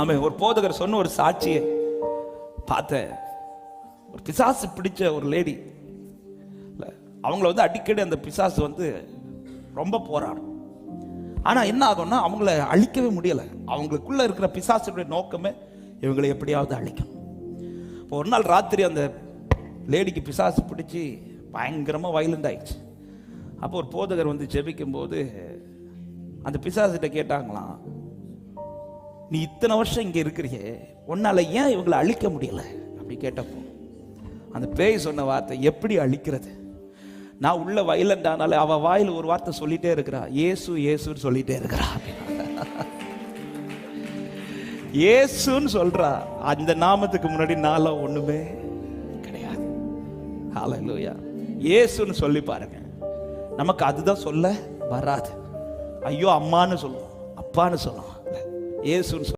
ஆமே. ஒரு போதகர் சொன்ன ஒரு சாட்சியை பார்த்தேன். ஒரு பிசாசு பிடிச்ச ஒரு லேடி, அவங்கள அடிக்கடி அந்த பிசாசு ரொம்ப போராடும். ஆனா என்ன ஆகும்னா அவங்கள அழிக்கவே முடியல. அவங்களுக்குள்ள இருக்கிற பிசாசுடைய நோக்கமே இவங்களை எப்படியாவது அழிக்கணும். இப்போ ஒரு நாள் ராத்திரி அந்த லேடிக்கு பிசாசு பிடிச்சி பயங்கரமா வயலண்ட் ஆயிடுச்சு. அப்போ ஒரு போதகர் ஜெபிக்கும் போது அந்த பிசாசிட்ட கேட்டாங்களாம், நீ இத்தனை வருஷம் இங்க இருக்கிறியே, உன்னால ஏன் இவங்களை அழிக்க முடியல அப்படி கேட்டப்போ அந்த பேய் சொன்ன வார்த்தை, எப்படி அழிக்கிறது? நான் உள்ள வயலண்ட் ஆனாலே அவ வாயில் ஒரு வார்த்தை சொல்லிட்டே இருக்கிறா, இயேசு இயேசுன்னு சொல்லிட்டே இருக்கிறா. இயேசுன்னு சொல்றா. அந்த நாமத்துக்கு முன்னாடி நாள ஒண்ணுமே கிடையாது. ஹல்லேலூயா. இயேசுன்னு சொல்லி பாருங்க. நமக்கு அதுதான் சொல்ல வராது. ஐயோ அம்மான்னு சொல்லுவோம், அப்பான்னு சொல்லுவோம். இயேசுன்னு